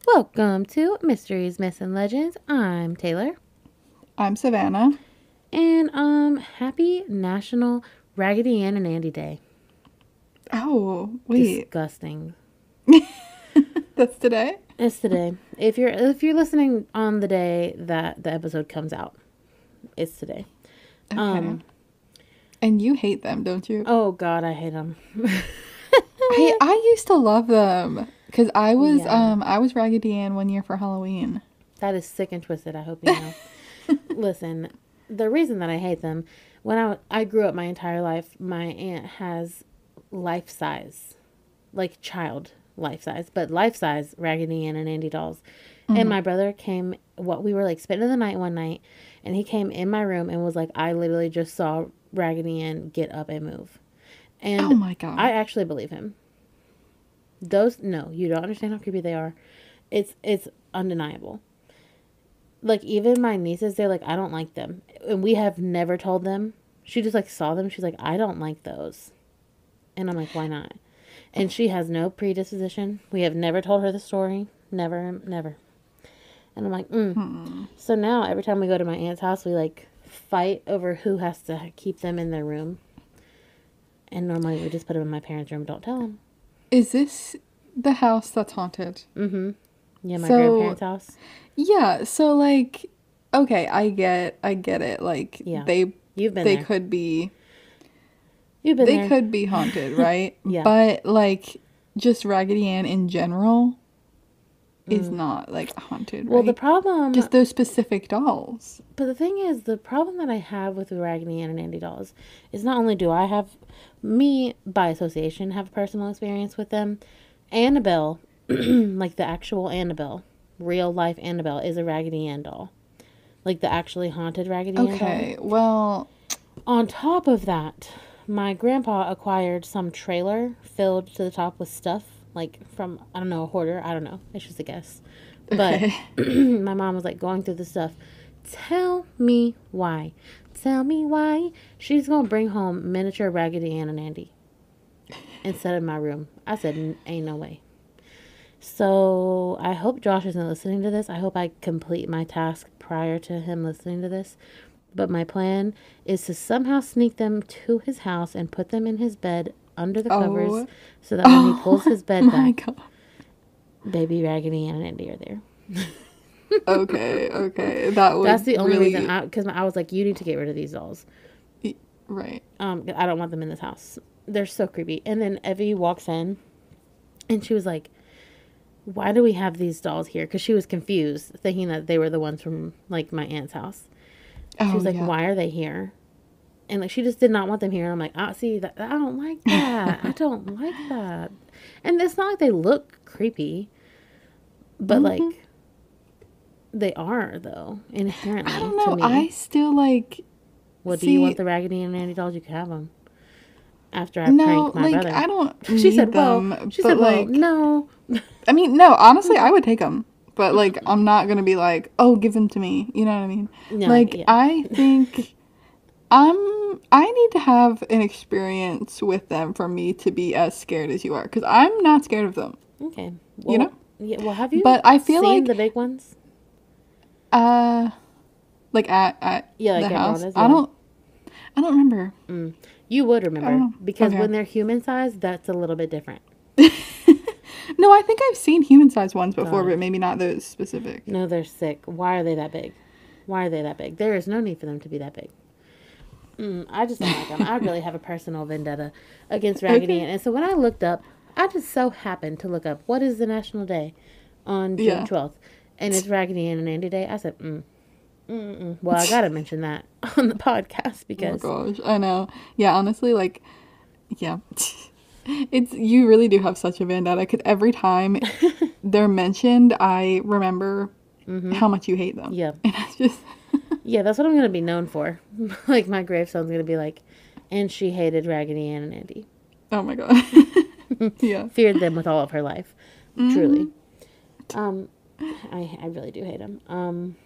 Welcome to Mysteries, Myths, and Legends. I'm Taylor. I'm Savannah. And happy National Raggedy Ann and Andy Day. Oh, wait. Disgusting. That's today? It's today. If you're listening on the day that the episode comes out, it's today. Okay. And you hate them, don't you? Oh God, I hate them. I used to love them because I was Raggedy Ann one year for Halloween. That is sick and twisted. I hope you know. Listen, the reason that I hate them, when I grew up my entire life, my aunt has life size, like child life size, but life size Raggedy Ann and Andy dolls. And my brother came, we were like spending the night one night, and he came in my room and was like, I literally just saw Raggedy Ann get up and move. And Oh my God. I actually believe him. No, you don't understand how creepy they are. It's undeniable. Like, even my nieces, they're like, I don't like them. And we have never told them. She just, like, saw them. She's like, I don't like those. And I'm like, why not? And she has no predisposition. We have never told her the story. Never, never. And I'm like, So now, every time we go to my aunt's house, we, like, fight over who has to keep them in their room. And normally, we just put them in my parents' room. Don't tell them. Is this the house that's haunted? Mm-hmm. Yeah, my grandparents' house. Yeah, so like, okay, I get it. Like, Yeah. You've been there. You've been They there. could be haunted, right? Yeah. But like, just Raggedy Ann in general is not like haunted, Well, right? the problem... Just those specific dolls. But the thing is, the problem that I have with the Raggedy Ann and Andy dolls is not only do I have, me, by association, have personal experience with them, Annabelle, like the actual Annabelle, real life Annabelle, is a Raggedy Ann doll. Like the actually haunted Raggedy Ann doll. Okay, well... On top of that, my grandpa acquired some trailer filled to the top with stuff, like from, I don't know, a hoarder. I don't know. It's just a guess. But my mom was like going through the stuff. Tell me why. Tell me why she's going to bring home miniature Raggedy Ann and Andy instead of my room. I said, ain't no way. So I hope Josh isn't listening to this. I hope I complete my task prior to him listening to this. But my plan is to somehow sneak them to his house and put them in his bed under the covers so that when he pulls his bed back, God. baby Raggedy Ann and Andy are there. Okay. That's the only reason, because I was like, you need to get rid of these dolls. Right. I don't want them in this house. They're so creepy. And then Evie walks in, and she was like, why do we have these dolls here? Because she was confused, thinking that they were the ones from, like, my aunt's house. She was like, why are they here? And, like, she just did not want them here. And I'm like, see, I don't like that. I don't like that. And it's not like they look creepy. But, like, they are, though, inherently, I don't know. to me. I still, like... Well, do you want the Raggedy Ann and Andy dolls? You can have them. After I prank my brother. I don't She need said, them, well, no. I mean, no, honestly, I would take them. But, like, I'm not going to be like, oh, give them to me. You know what I mean? No, like, yeah. I think I need to have an experience with them for me to be as scared as you are. Because I'm not scared of them. Okay. Well, you know? Yeah, well, have you But I feel seen like... the big ones? Like, at Yeah, like the at house? Ronna's, I yeah. don't remember. You would remember. Because okay. when they're human size, that's a little bit different. No, I think I've seen human-sized ones before, but maybe not those specific. No, they're sick. Why are they that big? Why are they that big? There is no need for them to be that big. I just don't like them. I really have a personal vendetta against Raggedy Ann. And so when I looked up, I just so happened to look up, what is the national day on June 12th? And it's Raggedy Ann and Andy Day. I said, Well, I got to mention that on the podcast because... Oh, gosh. I know. Yeah, honestly, like, yeah. You really do have such a vendetta, because every time they're mentioned, I remember how much you hate them. Yeah. And it's just... Yeah, that's what I'm going to be known for. Like, my gravestone's going to be like, and she hated Raggedy Ann and Andy. Oh, my God. Yeah. Feared them with all of her life. Truly. I really do hate them.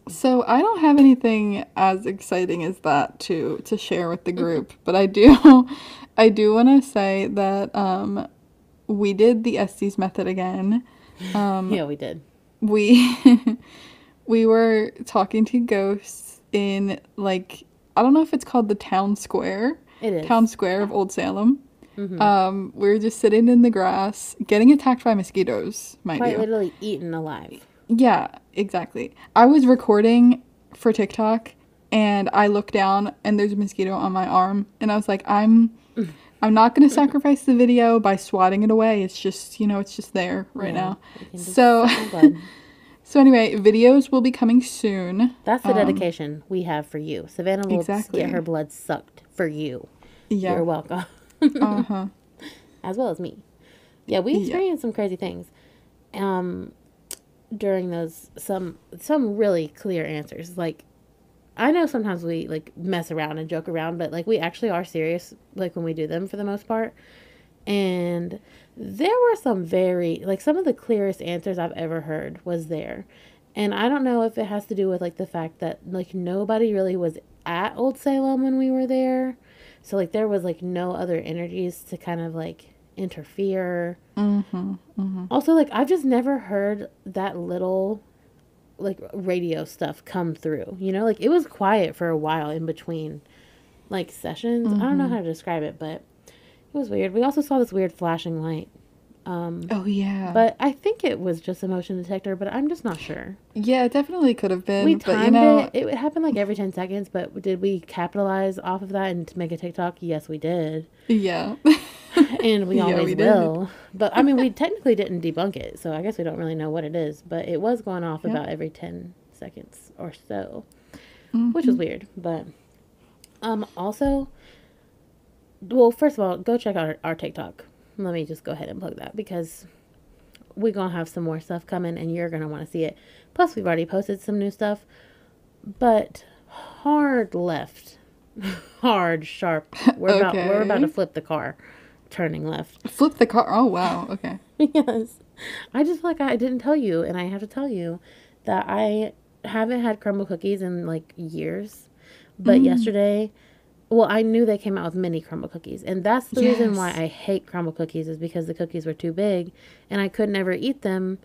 So I don't have anything as exciting as that to share with the group, but I do want to say that we did the Estes method again. Yeah, we did. We we were talking to ghosts in like I don't know if it's called the town square. It is. Town square of Old Salem. Mm-hmm. We were just sitting in the grass, getting attacked by mosquitoes, mind Quite you. literally eaten alive. Yeah, exactly. I was recording for TikTok and I looked down and there's a mosquito on my arm and I was like, I'm not going to sacrifice the video by swatting it away. It's just, it's just there right now. It can just So suck my blood. so anyway, videos will be coming soon. That's the dedication we have for you. Savannah will Exactly. get her blood sucked for you. Yeah. You're welcome. Uh-huh. As well as me. Yeah, we experienced some crazy things. During those some really clear answers. Like I know sometimes we like mess around and joke around, but like we actually are serious like when we do them for the most part. And there were some very like some of the clearest answers I've ever heard was there. And I don't know if it has to do with like the fact that like nobody really was at Old Salem when we were there. So like there was like no other energies to kind of like interfere. Mm-hmm. Mm-hmm. Also, like, I've just never heard that little, like, radio stuff come through. You know, like, it was quiet for a while in between, like, sessions. I don't know how to describe it, but it was weird. We also saw this weird flashing light. Oh yeah. But I think it was just a motion detector, but I'm just not sure. Yeah, it definitely could have been. We but timed it. It happened, like, every 10 seconds, but did we capitalize off of that and to make a TikTok? Yes, we did. Yeah. And we Yeah, always we will. But I mean, we technically didn't debunk it, so I guess we don't really know what it is. But it was going off about every 10 seconds or so, which was weird. But also, well, first of all, go check out our TikTok. Let me just go ahead and plug that because we're gonna have some more stuff coming, and you're gonna want to see it. Plus, we've already posted some new stuff, but hard left, hard sharp. We're about to flip the car. Turning left. Flip the car. Oh, wow. Okay. Yes. I just feel like I didn't tell you, and I have to tell you that I haven't had crumble cookies in like years. But yesterday, well, I knew they came out with mini crumble cookies. And that's the reason why I hate crumble cookies is because the cookies were too big and I could never eat them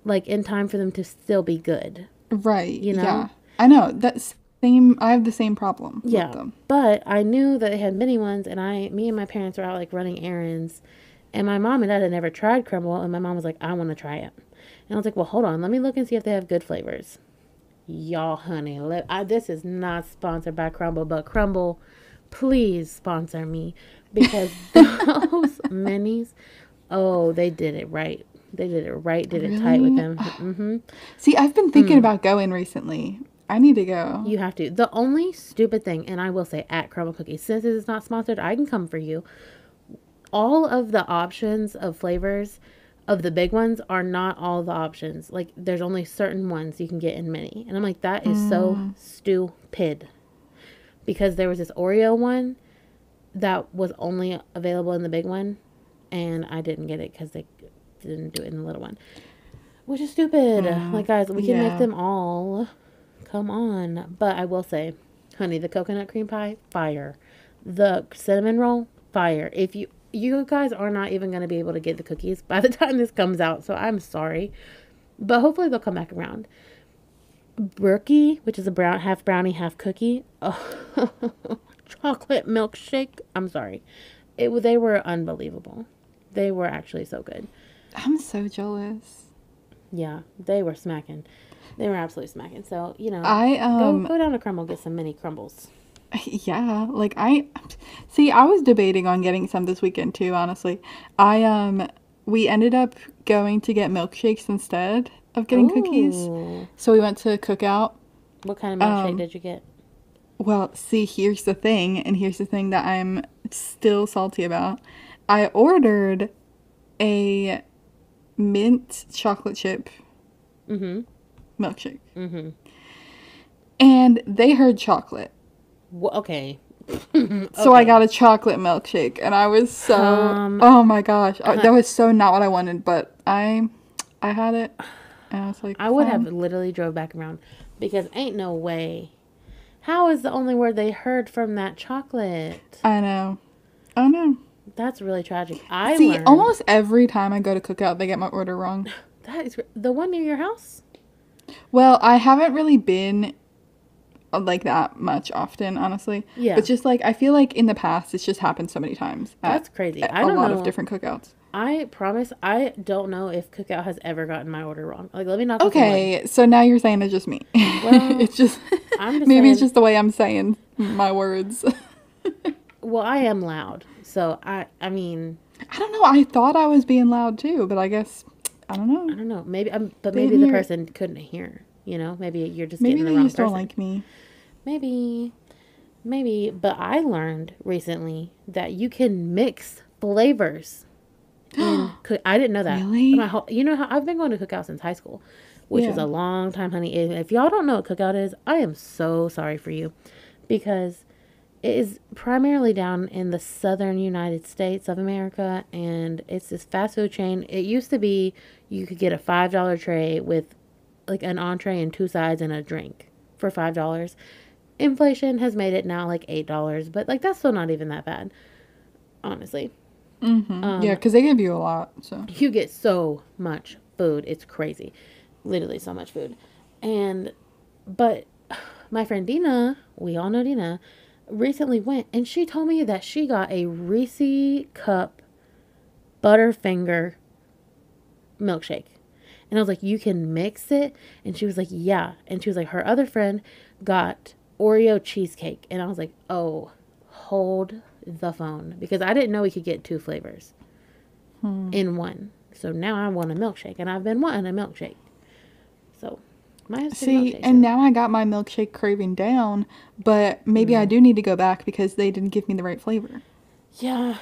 like in time for them to still be good. Right. You know? Yeah. I know. I have the same problem with them. But I knew that they had mini ones, and me and my parents were out like running errands, and my mom and dad had never tried crumble, and my mom was like, I want to try it. And I was like, well, hold on, let me look and see if they have good flavors. Y'all, honey, this is not sponsored by Crumble, but Crumble, please sponsor me, because those minis, oh, they did it right. They did it right, did it tight with them. Mm-hmm. See, I've been thinking about going recently. I need to go. You have to. The only stupid thing, and I will say at Crumble Cookies, since it is not sponsored, I can come for you. All of the options of flavors of the big ones are not all the options. Like, there's only certain ones you can get in mini. And I'm like, that is so stupid. Because there was this Oreo one that was only available in the big one. And I didn't get it because they didn't do it in the little one. Which is stupid. Like, guys, we can make them all. Come on. But I will say, honey, the coconut cream pie, fire. The cinnamon roll, fire. If you guys are not even going to be able to get the cookies by the time this comes out, so I'm sorry. But hopefully they'll come back around. Brookie, which is a half brownie, half cookie. Oh, chocolate milkshake. I'm sorry. They were unbelievable. They were actually so good. I'm so jealous. Yeah, they were smacking. They were absolutely smacking. So, go down to Crumble, get some mini crumbles. Yeah, like I was debating on getting some this weekend too, honestly. We ended up going to get milkshakes instead of getting cookies. So we went to Cookout. What kind of milkshake did you get? Well, see, here's the thing that I'm still salty about. I ordered a mint chocolate chip milkshake. And they heard chocolate. Well, okay. So I got a chocolate milkshake, and I was so oh my gosh, that was so not what I wanted, but I had it, and I was like, I would have literally drove back around because ain't no way. How is the only word they heard from that chocolate? I know. That's really tragic. Almost every time I go to Cookout, they get my order wrong. That is the one near your house? Well, I haven't really been like that much often, honestly. Yeah. But just like I feel like in the past it's just happened so many times That's crazy. at I a don't lot know. of different cookouts. I promise I don't know if Cookout has ever gotten my order wrong. Like, let me knock on some wood. Okay, so now you're saying it's just me. Well, It's just I'm just maybe it's saying. just the way I'm saying my words. Well, I am loud, so I mean, I don't know. I thought I was being loud too, but I guess I don't I know. don't know. Maybe but Didn't maybe the hear it. person couldn't hear. You know, maybe you're just Maybe getting the they wrong just don't person. like me. Maybe, maybe. But I learned recently that you can mix flavors in. I didn't know that. Really? You know how I've been going to Cookout since high school, which is Yeah. a long time, honey. If y'all don't know what Cookout is, I am so sorry for you, because it is primarily down in the southern United States of America, and it's this fast food chain. It used to be you could get a $5 tray with like an entree and two sides and a drink for $5. Inflation has made it now like $8, but like that's still not even that bad, honestly. Yeah, because they give you a lot. So You get so much food. It's crazy. Literally so much food. And, but my friend Dina, we all know Dina, recently went and she told me that she got a Reese cup Butterfinger milkshake. And I was like, you can mix it? And she was like, yeah. And she was like, her other friend got Oreo cheesecake. And I was like, oh, hold the phone. Because I didn't know we could get two flavors in one. So now I want a milkshake. And I've been wanting a milkshake. So, see, and now I got my milkshake craving down, but maybe I do need to go back because they didn't give me the right flavor. Yeah.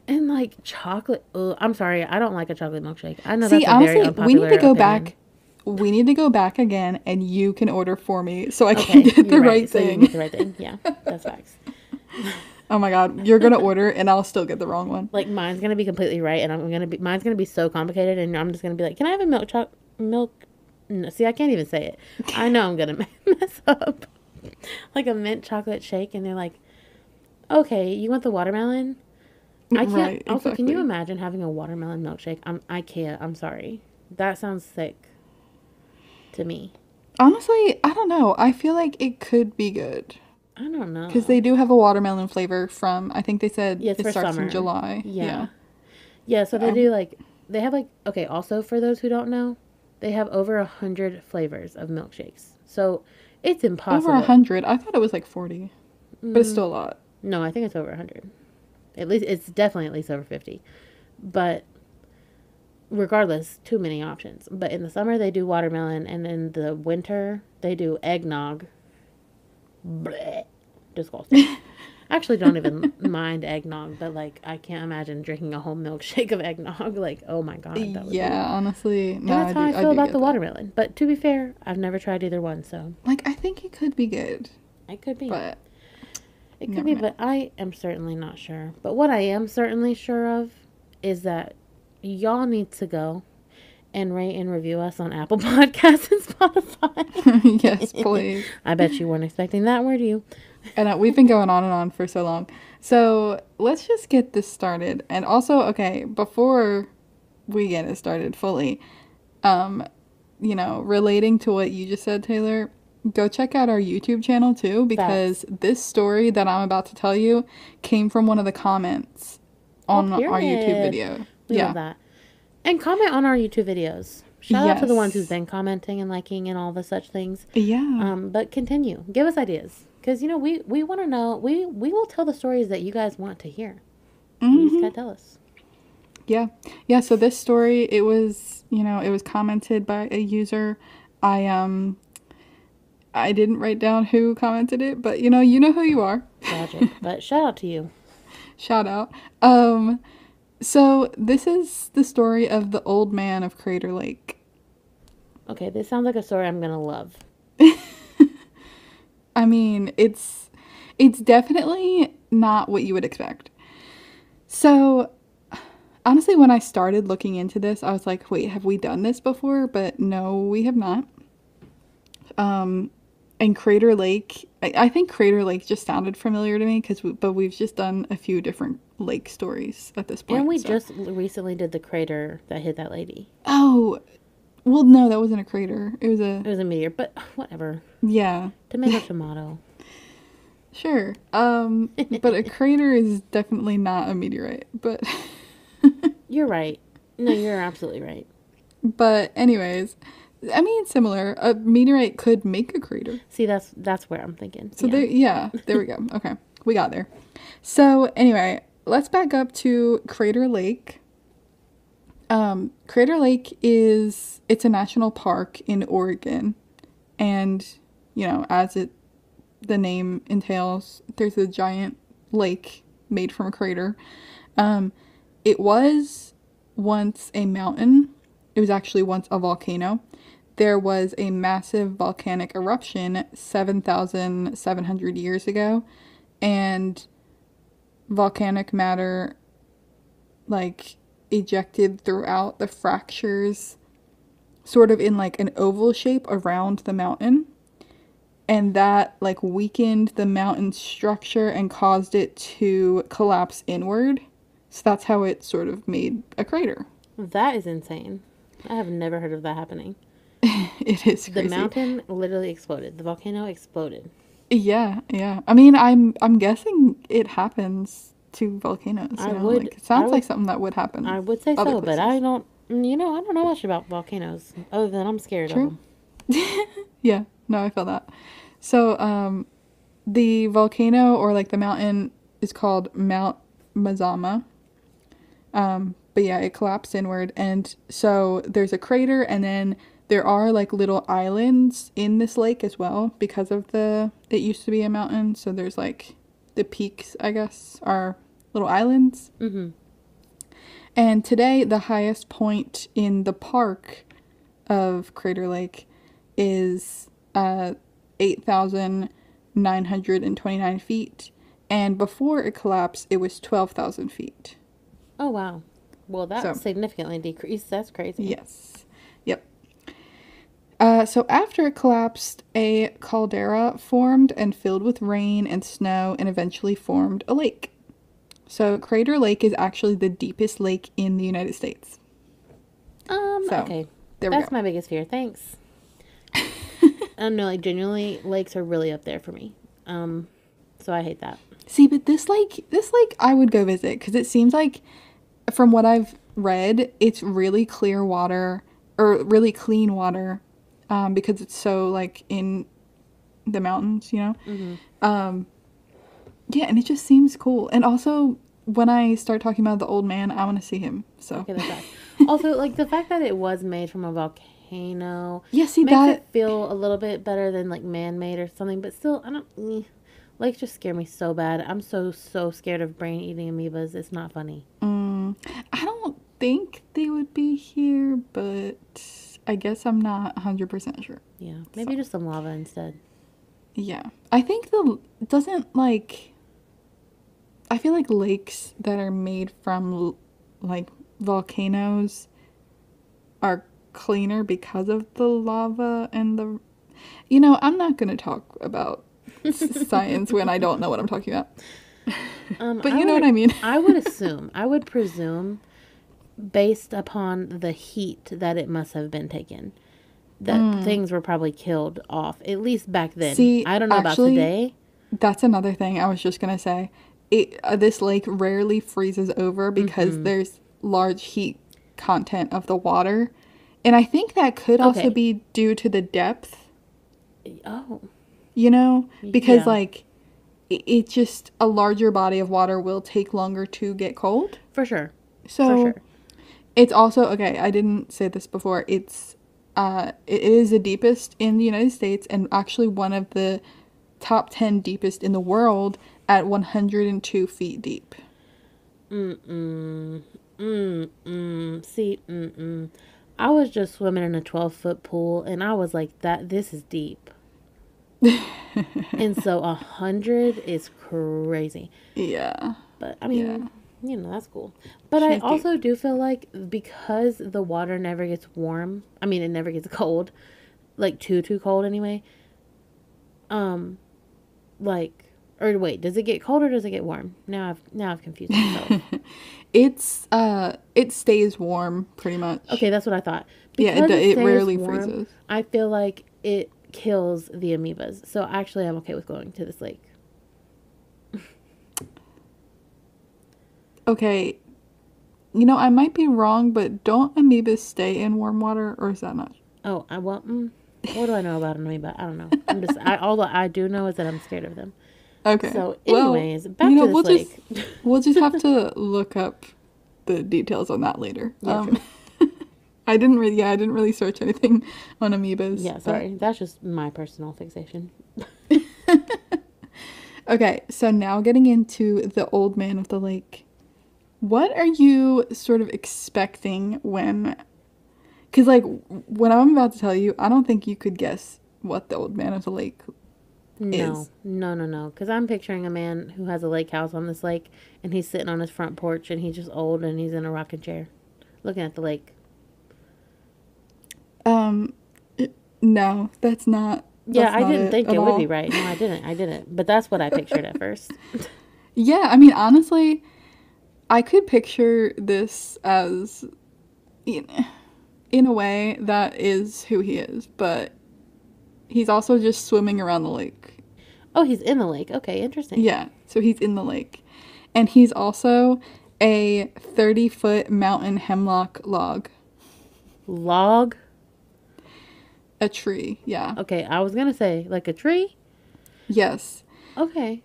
And like chocolate. I'm sorry. I don't like a chocolate milkshake. I know See, that's a very honestly, unpopular we need to go opinion. back. We need to go back again, and you can order for me so I Okay, can get the you're right So you thing. can get the right thing. Yeah, that's facts. Oh my God, you're gonna order and I'll still get the wrong one. Like mine's gonna be completely right, and mine's gonna be so complicated, and I'm just gonna be like, can I have a milk? No, see, I can't even say it. I know I'm gonna mess up. Like a mint chocolate shake, and they're like, okay, you want the watermelon? I can't. Right, Also, can you exactly. imagine having a watermelon milkshake? I can't. I'm sorry. That sounds sick to me. Honestly, I don't know. I feel like it could be good I don't know. because they do have a watermelon flavor from. I think they said Yeah, it's it for starts summer. in July. Yeah. Yeah, so they have like, okay, also for those who don't know, they have over 100 flavors of milkshakes. So it's impossible. Over 100. I thought it was like 40, but it's still a lot. No, I think it's over 100. At least, it's definitely at least over 50. But regardless, too many options. But in the summer, they do watermelon, and in the winter, they do eggnog. Blech. Disgusting. I actually don't even mind eggnog, but like I can't imagine drinking a whole milkshake of eggnog. Like, oh my god, that would Yeah, honestly, And no, that's how I do feel about get the that. watermelon. But to be fair, I've never tried either one, so Like, I think it could be good, it could be. but It could never be, mind. but I am certainly not sure. But what I am certainly sure of is that y'all need to go and rate and review us on Apple Podcasts and Spotify. Yes, please. I bet you weren't expecting that, were you? And we've been going on and on for so long. So let's just get this started. And also, okay, before we get it started fully, relating to what you just said, Taylor, go check out our YouTube channel too, because this story that I'm about to tell you came from one of the comments on our YouTube period. video. We love that. And comment on our YouTube videos. Shout out to the ones who've been commenting and liking and all the such things. Yeah. But continue. Give us ideas. Because, we want to know. We will tell the stories that you guys want to hear. You just got to tell us. Yeah. Yeah, so this story, it was commented by a user. I didn't write down who commented it, but you know who you are. Tragic. But shout out to you. Shout out. So this is the story of the old man of Crater Lake. Okay, this sounds like a story I'm going to love. I mean, it's definitely not what you would expect. So, honestly, when I started looking into this, I was like, wait, have we done this before? But no, we have not. And Crater Lake, I think Crater Lake just sounded familiar to me but we've just done a few different lake stories at this point. And we just recently did the crater that hit that lady. Oh, Well, no, that wasn't a crater. It It was a meteor, but whatever. yeah. Tomato, tomato. Sure. But a crater is definitely not a meteorite. But You're right. No, you're absolutely right. but anyways, I mean similar. A meteorite could make a crater. See, that's where I'm thinking. So there we go. Okay. We got there. So anyway, let's back up to Crater Lake. Crater Lake it's a national park in Oregon, and as the name entails, there's a giant lake made from a crater. It was once a mountain. It was actually once a volcano. There was a massive volcanic eruption 7,700 years ago, and volcanic matter like ejected throughout the fractures, sort of in like an oval shape around the mountain, and that like weakened the mountain structure and caused it to collapse inward. So that's how it sort of made a crater. That is insane. I have never heard of that happening. It is crazy. The mountain literally exploded. The volcano exploded. Yeah. I mean, I'm guessing it happens to volcanoes. It sounds like something that would happen. I would say so, but I don't know much about volcanoes other than I'm scared of them. Yeah, no, I feel that. So, the volcano or like the mountain is called Mount Mazama. But yeah, it collapsed inward, and so there's a crater, and then there are like little islands in this lake as well because of it used to be a mountain. So there's like the peaks, I guess, are little islands. Mm-hmm. And today, the highest point in the park of Crater Lake is 8,929 feet. And before it collapsed, it was 12,000 feet. Oh, wow. Well, that's significantly decreased. That's crazy. Yes. Yep. So after it collapsed, a caldera formed and filled with rain and snow and eventually formed a lake. So Crater Lake is actually the deepest lake in the United States. Okay. There we go. That's my biggest fear. Thanks. No, like genuinely, lakes are really up there for me. So I hate that. See, but this lake I would go visit because it seems like, from what I've read, it's really clear water or really clean water, because it's so like in the mountains, Mm-hmm. Yeah, and it just seems cool. And also, when I start talking about the old man, I want to see him. So Okay, that's right. Also, like the fact that it was made from a volcano, yeah, see makes that it feel a little bit better than like man-made or something. But still, I don't. Lakes just scare me so bad. I'm so scared of brain-eating amoebas. It's not funny. I don't think they would be here, but I guess I'm not 100% sure. Yeah, maybe just some lava instead. Yeah, I think I feel like lakes that are made from like volcanoes are cleaner because of the lava and I'm not going to talk about science when I don't know what I'm talking about. But you know what I mean? I would presume, based upon the heat that it must have been taken, that things were probably killed off, at least back then. See, I don't know actually, about today. That's another thing I was just going to say. This lake rarely freezes over because there's large heat content of the water. And I think that could also be due to the depth. Oh. Because like it's just a larger body of water will take longer to get cold. For sure. So it's also, okay, I didn't say this before. It is the deepest in the United States and actually one of the top 10 deepest in the world at 102 feet deep. See, I was just swimming in a 12-foot pool and I was like, this is deep. And so 100 is crazy. Yeah. But I mean, that's cool. But I also do feel like because the water never gets warm, I mean, it never gets cold, like too cold anyway. Or wait, does it get cold or does it get warm? Now I've confused myself. It stays warm pretty much. Okay, that's what I thought. Yeah, Because it it stays rarely warm, freezes. I feel like it kills the amoebas. So actually, I'm okay with going to this lake. Okay, I might be wrong, but don't amoebas stay in warm water, or is that not? Oh, I well, what do I know about an amoeba? I don't know. All that I do know is that I'm scared of them. Okay. So, Well, anyways, back to this lake. we'll just have to look up the details on that later. Yeah, true. I didn't really search anything on amoebas. Yeah, sorry. That's just my personal fixation. Okay, so now getting into the old man of the lake. What are you sort of expecting when... Because, like, when I'm about to tell you, I don't think you could guess what the old man of the lake is. No. Because I'm picturing a man who has a lake house on this lake, and he's sitting on his front porch, and he's just old, and he's in a rocking chair, looking at the lake. No, that's not. Yeah, That's I not didn't think at it would all. be right. No, I didn't. But that's what I pictured at first. Yeah, I mean, honestly, I could picture this as, in a way, that is who he is, but he's also just swimming around the lake. Oh, he's in the lake. Okay, interesting. Yeah, so he's in the lake. And he's also a 30-foot mountain hemlock log. Log? A tree, yeah. Okay, I was going to say, like a tree? Yes. Okay.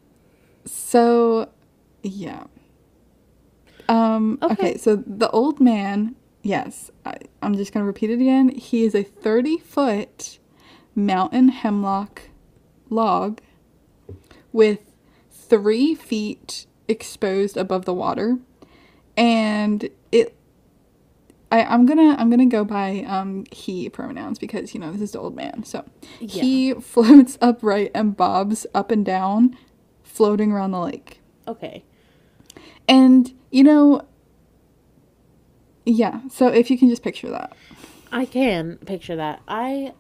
So, yeah. Okay, so the old man, yes, I'm just going to repeat it again. He is a 30-foot mountain hemlock log with 3 feet exposed above the water. And I'm gonna go by he pronouns because this is the old man. So Yeah. he floats upright and bobs up and down, floating around the lake. Okay. And yeah. So if you can just picture that, I can picture that. I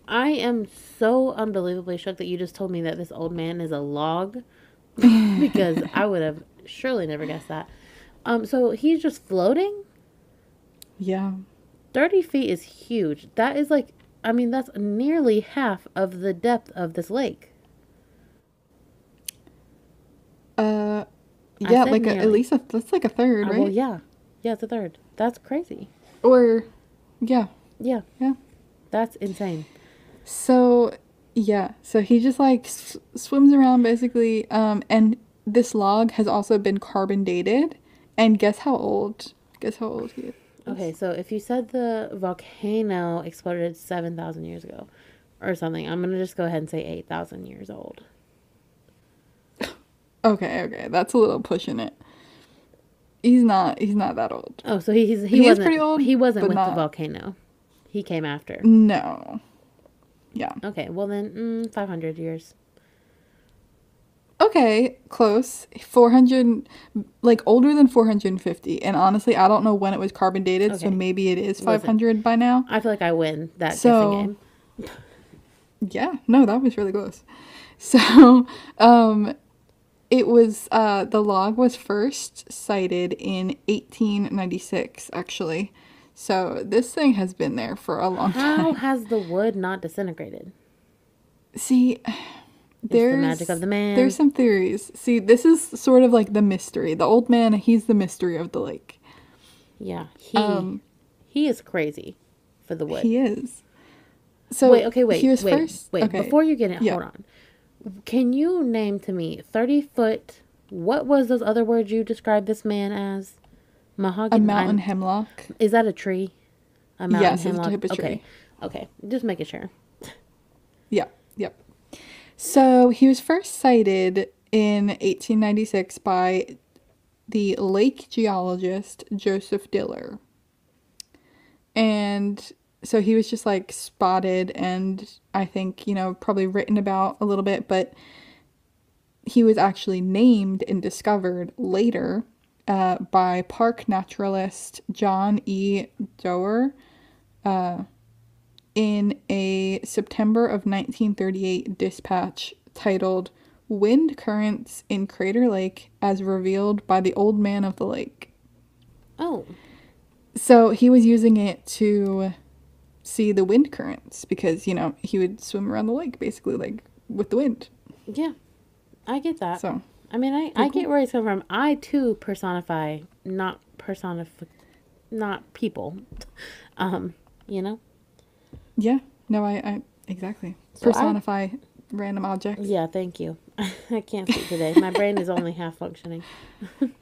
am so unbelievably shocked that you just told me that this old man is a log because I would have surely never guessed that. So he's just floating? yeah. 30 feet is huge. That is like, that's nearly half of the depth of this lake. Yeah, like at least that's like a third, right? Well, yeah. Yeah, it's a third. That's crazy. Or, yeah. Yeah. Yeah. That's insane. So, yeah. So he just like swims around basically. And this log has also been carbon dated. And guess how old? Guess how old he is. Okay, so if you said the volcano exploded 7,000 years ago or something, I'm going to just go ahead and say 8,000 years old. Okay. That's a little pushing it. He's not that old. Oh, so he is wasn't pretty old. He wasn't with not... the volcano. He came after. No. Yeah. Okay, well then 500 years. Okay, close. 400, like older than 450. And honestly, I don't know when it was carbon dated, so maybe it is 500 by now. I feel like I win that guessing game. Yeah, no, that was really close. So, it was, the log was first sighted in 1896, actually. So this thing has been there for a long time. How has the wood not disintegrated? See... There's the magic of the man. There's some theories. See, this is sort of like the mystery. The old man, he's the mystery of the lake. Yeah, he is crazy for the wood. He is. So wait. He was first. Wait, okay. Before you get it, hold on. Can you name to me 30-foot? What was those other words you described this man as? Mahogany. A mountain hemlock. Is that a tree? A mountain Yes, hemlock. it's a type of tree. Okay. Just making sure. Yep. So he was first sighted in 1896 by the lake geologist Joseph Diller. And so he was just like spotted and I think, probably written about a little bit, but he was actually named and discovered later by park naturalist John E. Doerr in a September of 1938 dispatch titled Wind Currents in Crater Lake as Revealed by the Old Man of the Lake. Oh. So he was using it to see the wind currents because, he would swim around the lake basically like with the wind. Yeah, I get that. So, I mean, I cool. get where he's coming from. I too personify, not people. You know? Yeah. No, I exactly. So Personify random objects. Yeah, thank you. I can't speak today. My brain is only half functioning.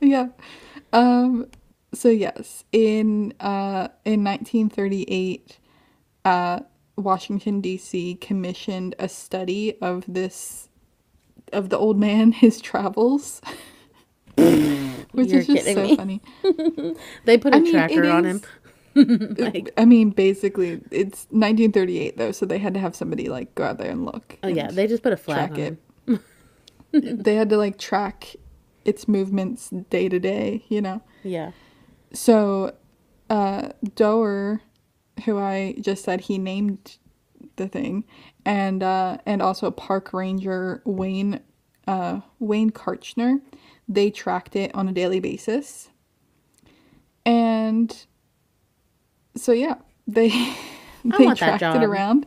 Yeah. So yes, in 1938, Washington D.C. commissioned a study of the old man, his travels, which You're is just kidding so me. funny. They put a I mean, it tracker on him. is. Like, I mean, basically, it's 1938 though, so they had to have somebody like go out there and look. oh yeah, And they just put a flag track on it. him. They had to like track its movements day to day, Yeah. So, Doer, who I just said he named the thing, and also Park Ranger Wayne Karchner, they tracked it on a daily basis, and so yeah, they I they want that tracked it job. around.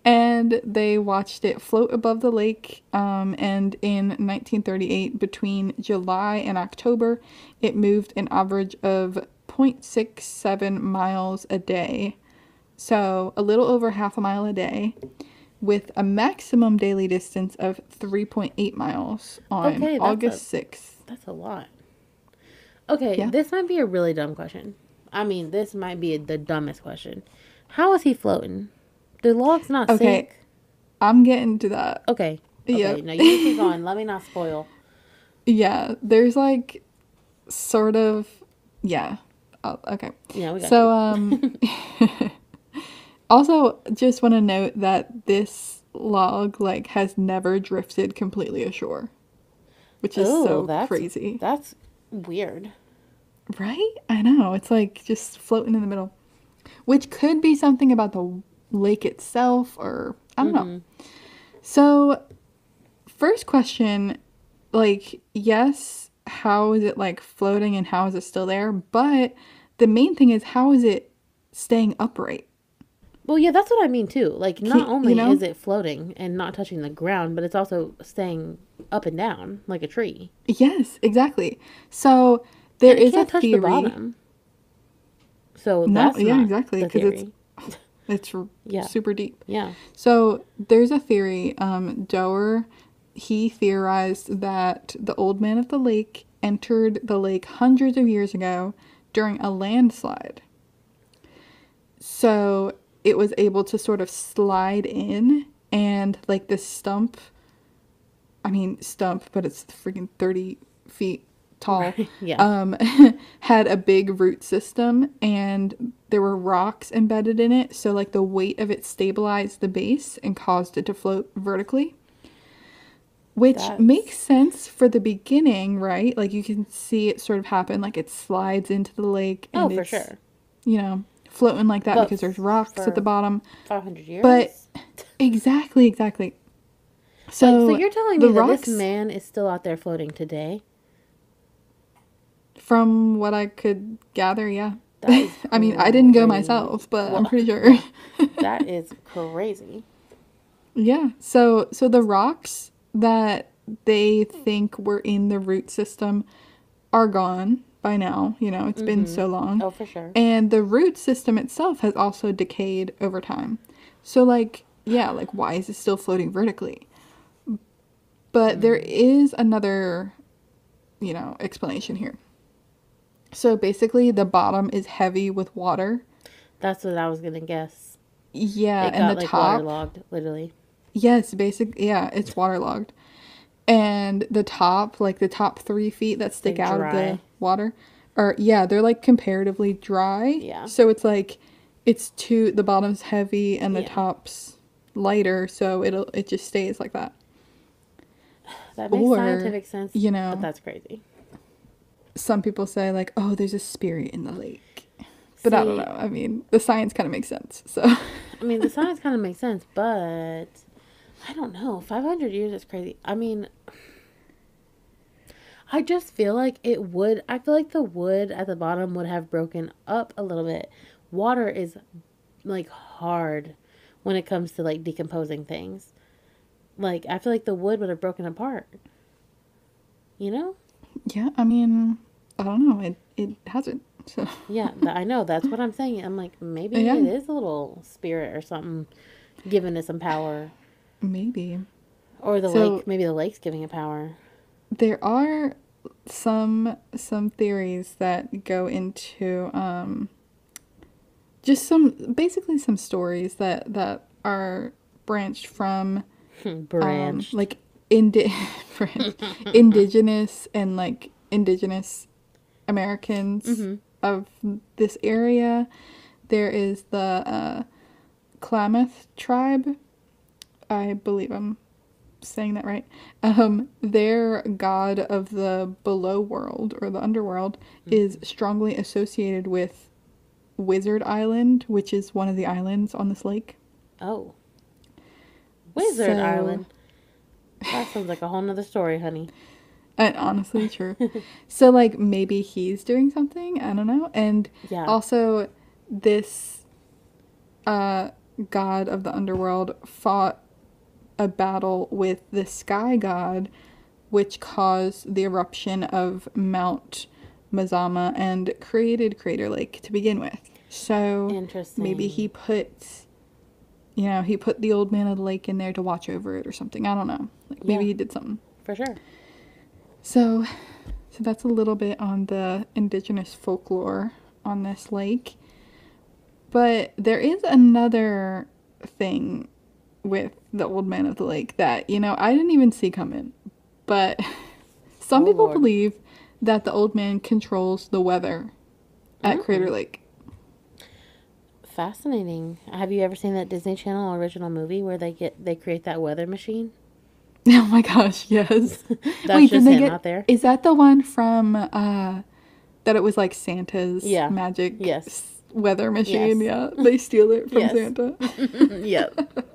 And they watched it float above the lake. And in 1938, between July and October, it moved an average of 0.67 miles a day. So a little over half a mile a day, with a maximum daily distance of 3.8 miles on Okay, August 6th. that's a lot. Okay, Yeah. this might be a really dumb question. I mean, this might be the dumbest question. How is he floating? The log's not Okay, sink. I'm getting to that. Okay. Yep. No, you can keep going. Let me not spoil. Yeah, there's like sort of, yeah. Oh, okay. Yeah, we got So, you. also just want to note that this log like has never drifted completely ashore, which is so crazy. That's weird. Right? I know. It's like just floating in the middle, which could be something about the lake itself, or I don't know. So, first question, like, yes, how is it like floating and how is it still there? But the main thing is, how is it staying upright? Well, yeah, that's what I mean too. Like, not only You know? is it floating and not touching the ground, but it's also staying up and down like a tree. Yes, exactly. So there And it is a can't touch the theory. bottom. So No, that's yeah, not exactly, the because theory. it's Yeah. super deep. Yeah. So there's a theory. Doer, he theorized that the old man of the lake entered the lake hundreds of years ago during a landslide. So it was able to sort of slide in, and like this stump, but it's freaking 30 feet tall, Yeah. had a big root system, and there were rocks embedded in it, so like the weight of it stabilized the base and caused it to float vertically, which makes sense for the beginning, right? Like you can see it sort of happen, like it slides into the lake and for it's sure. Floating like that But because there's rocks at the for bottom. 500 years? But exactly. So, so you're telling the me that rocks, this man is still out there floating today? from what I could gather, yeah. That is I mean, I didn't go crazy. myself, but I'm Well, pretty sure. that is crazy. Yeah. So the rocks that they think were in the root system are gone by now. It's been so long. Oh, for sure. And the root system itself has also decayed over time. So like, yeah, like why is it still floating vertically? But there is another, explanation here. So basically the bottom is heavy with water. That's what I was going to guess. Yeah, It and got the like top, waterlogged, literally. yes, it's waterlogged. And the top, like the top 3 feet that stick They're out of the dry. water, they're like comparatively dry. Yeah. So it's like the bottom's heavy and the Yeah. top's lighter, so it just stays like that. That makes Or, scientific sense, but that's crazy. some people say like, oh, there's a spirit in the lake. But I don't know. I mean, the science kind of makes sense. So I mean, the science kind of makes sense, but I don't know. 500 years is crazy. I mean, I just feel like it would. I feel like the wood at the bottom would have broken up a little bit. Water is like hard when it comes to like decomposing things. Like I feel like the wood would have broken apart. You know? Yeah, I mean, I don't know. It hasn't. So Yeah, I know. That's what I'm saying. I'm like, maybe yeah, it is a little spirit or something giving it some power. maybe. Or the So lake. Maybe the lake's giving it power. there are some theories that go into just some stories that are branched from Branched. like indi- indigenous and like indigenous Americans Mm-hmm. of this area. There is the Klamath tribe. I believe I'm saying that right. Their god of the below world or the underworld is strongly associated with Wizard Island, which is one of the islands on this lake. Oh. Wizard So, Island. That sounds like a whole nother story, honey. and honestly, true. So, like, maybe he's doing something. I don't know. And Yeah. also, this god of the underworld fought a battle with the sky god, which caused the eruption of Mount Mazama and created Crater Lake to begin with. So maybe Interesting. he put the old man of the lake in there to watch over it or something. I don't know. Like maybe Yeah, he did something. for sure. So that's a little bit on the indigenous folklore on this lake. But there is another thing with the old man of the lake that, I didn't even see coming. But some Oh, people Lord. believe that the old man controls the weather at Crater Mm, Lake. fascinating. Have you ever seen that Disney Channel original movie where they create that weather machine? Oh my gosh, yes. That's Wait, did just they him get out there. is that the one from that it was like Santa's Yeah. magic Yes. weather machine? Yes. Yeah, they steal it from Yes. Santa. Yep.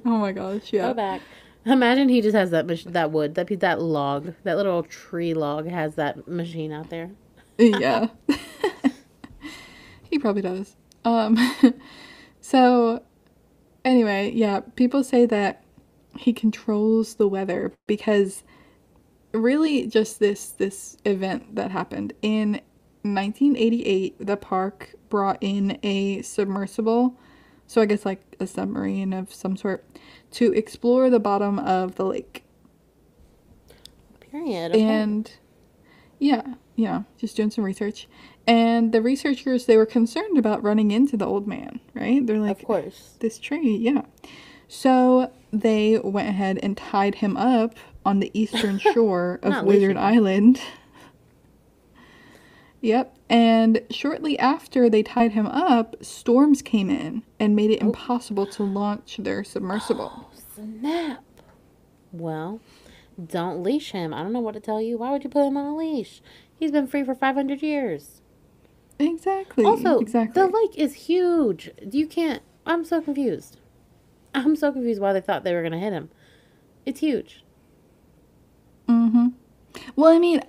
Oh my gosh, Go yeah. back. Imagine he just has that wood, that log, that little tree log has that machine out there. Yeah. He probably does. So anyway, yeah, people say that he controls the weather because really just this event that happened in 1988, the park brought in a submersible, so I guess like a submarine of some sort, to explore the bottom of the lake. Period. Okay. And yeah, just doing some research. And the researchers, they were concerned about running into the old man, right? They're Of like, course. this tree, yeah. So they went ahead and tied him up on the eastern shore of Not Wizard leashing him. Island. Yep. And shortly after they tied him up, storms came in and made it Oh, impossible to launch their submersible. snap. Well, don't leash him. I don't know what to tell you. Why would you put him on a leash? He's been free for 500 years. Exactly. Also, Exactly. the lake is huge. You can't. I'm so confused. I'm so confused why they thought they were going to hit him. It's huge. Mm-hmm. Well, I mean,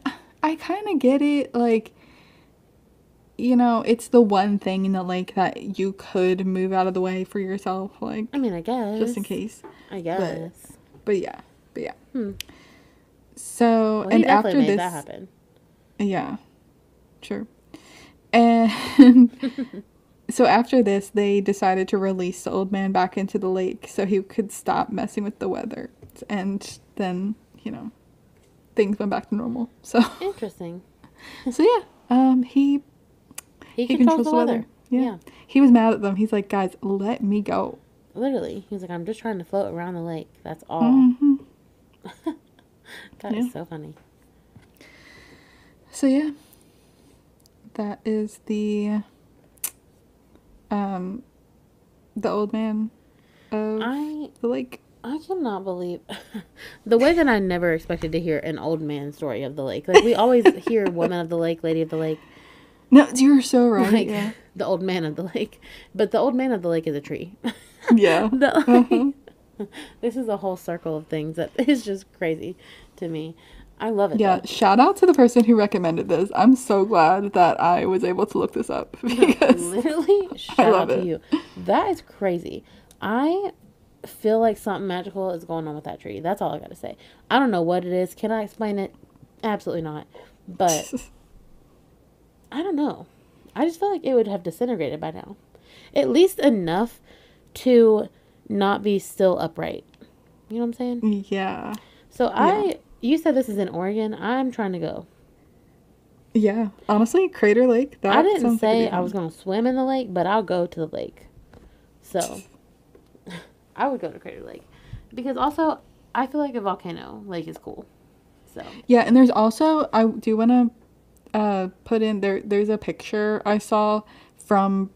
I kind of get it. Like, it's the one thing in the lake that you could move out of the way for yourself, like, I mean, I just in guess. case. I But, guess. but yeah. Hmm. So, Well, he and definitely after made that this, happen. yeah, sure. And so after this, they decided to release the old man back into the lake so he could stop messing with the weather. And then, things went back to normal. So, Interesting. so yeah, he He He controls controls the the weather. weather. Yeah. Yeah. He was mad at them. He's like, guys, let me go. Literally. He's like, I'm just trying to float around the lake. That's all. Hmm. That Yeah. is so funny. So yeah, that is the old man of I the lake. I cannot believe the way that I never expected to hear an old man story of the lake. Like we always hear woman of the lake, lady of the lake, No, you're so right. like Yeah. the old man of the lake. But the old man of the lake is a tree. Yeah. This is a whole circle of things that is just crazy to me. I love it Yeah, though. shout out to the person who recommended this. I'm so glad that I was able to look this up No, because literally, I shout love out to it. you. That is crazy. I feel like something magical is going on with that tree. That's all I gotta say. I don't know what it is. Can I explain it? Absolutely not. But I don't know. I just feel like it would have disintegrated by now. At least enough to not be still upright. You know what I'm saying? Yeah. So Yeah. you said this is in Oregon. I'm trying to go. Yeah. Honestly, Crater Lake, I that didn't sounds like it'd say be I was fun. going to swim in the lake, but I'll go to the lake. So I would go to Crater Lake because also I feel like a volcano lake is cool. So Yeah, and there's also I do want to put in there's a picture I saw from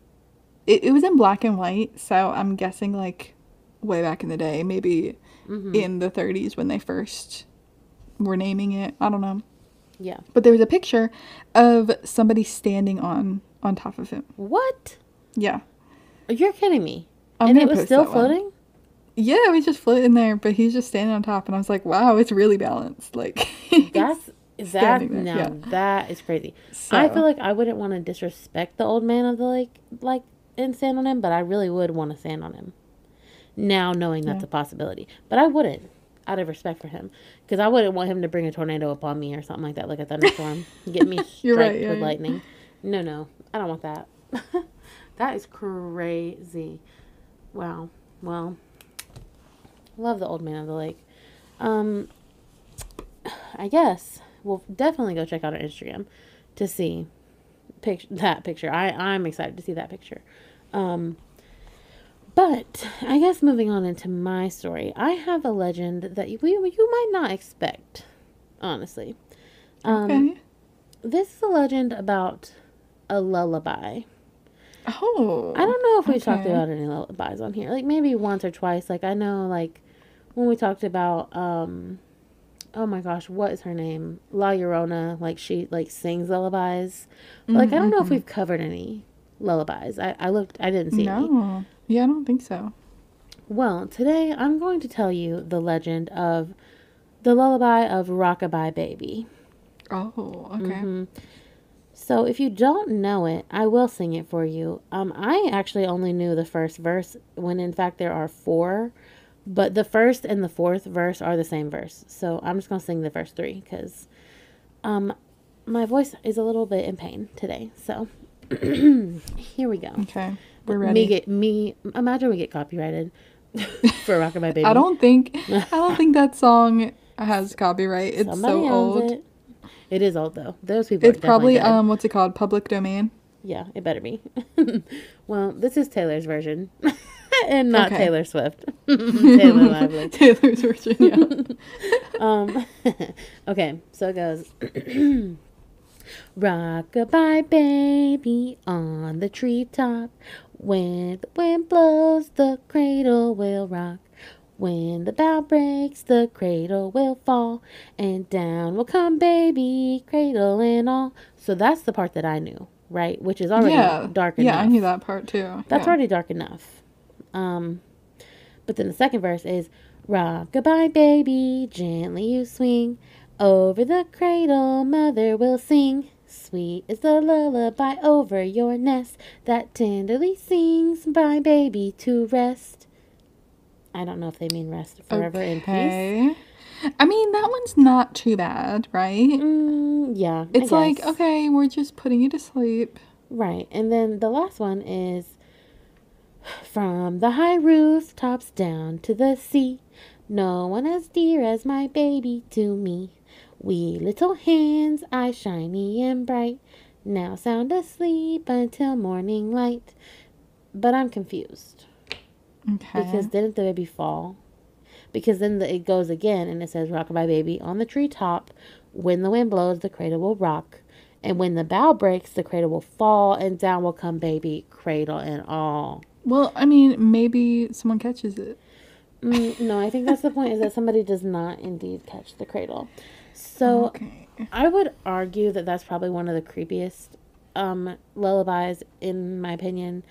it was in black and white, so I'm guessing like way back in the day, maybe mm-hmm. in the 30s when they first were naming it. I don't know. Yeah. But there was a picture of somebody standing on top of it. What? Yeah. You're kidding me. I'm And gonna it was post still that one. floating? Yeah, it was just floating there, but he's just standing on top, and I was like, wow, it's really balanced. Like he's That's standing that there. now Yeah. that is crazy. I feel So like I wouldn't want to disrespect the old man of the lake like and stand on him, but I really would want to stand on him. Now knowing yeah. that's a possibility. But I wouldn't out of respect for him because I wouldn't want him to bring a tornado upon me or something like that, like a thunderstorm, get me You're right, striked yeah, with yeah. lightning. No, no, I don't want that. That is crazy. Wow. Well, love the old man of the lake. Um, I guess we'll definitely go check out our Instagram to see that picture. I'm excited to see that picture. Um, but I guess moving on into my story, I have a legend that you might not expect, honestly. Um, Okay. this is a legend about a lullaby. I Oh, don't know if we've talked okay. about any lullabies on here. Like maybe once or twice. Like I know like when we talked about oh my gosh, what is her name? La Llorona, like she like sings lullabies. But like I don't know if Mm-hmm. we've covered any lullabies. I looked I didn't see any. No. Yeah, I don't think so. Well, today I'm going to tell you the legend of the lullaby of Rockabye Baby. Oh, okay. Mm-hmm. So if you don't know it, I will sing it for you. I actually only knew the first verse when in fact there are four, but the first and the fourth verse are the same verse. So I'm just gonna sing the first three because um my voice is a little bit in pain today. So here we go. Okay. We're ready. Imagine we get copyrighted for Rockabye I Baby. don't think I don't think that song has copyright. It's Somebody so owns old. it. It is old though. Those people are It's definitely probably dead. what's it called? Public domain. Yeah, it better be. Well, this is Taylor's version. And not Okay. Taylor Swift. Taylor Lively. Taylor's version, yeah. um okay, so it goes Rock-a-bye baby on the treetop. When the wind blows, the cradle will rock. When the bough breaks, the cradle will fall. And down will come baby, cradle and all. So that's the part that I knew, right? Which is already Yeah. dark Yeah, I knew enough. that part too. That's Yeah. already dark enough. Um, but then the second verse is Rock-a-bye baby, gently you swing. Over the cradle, mother will sing. Sweet is the lullaby over your nest that tenderly sings my baby to rest. I don't know if they mean rest forever in peace. Okay. I mean, that one's not too bad, right? Yeah, I It's like, guess. okay, we're just putting you to sleep. Right. And then the last one is from the high rooftops down to the sea. No one as dear as my baby to me. Wee little hands, eyes shiny and bright. Now sound asleep until morning light. But I'm confused. Okay. Because didn't the baby fall? Because then it goes again and it says rockabye baby on the treetop. When the wind blows, the cradle will rock. And when the bough breaks, the cradle will fall and down will come baby, cradle and all. Well, I mean, maybe someone catches it. No, I think that's the point is that somebody does not indeed catch the cradle. So Okay. I would argue that that's probably one of the creepiest lullabies in my opinion.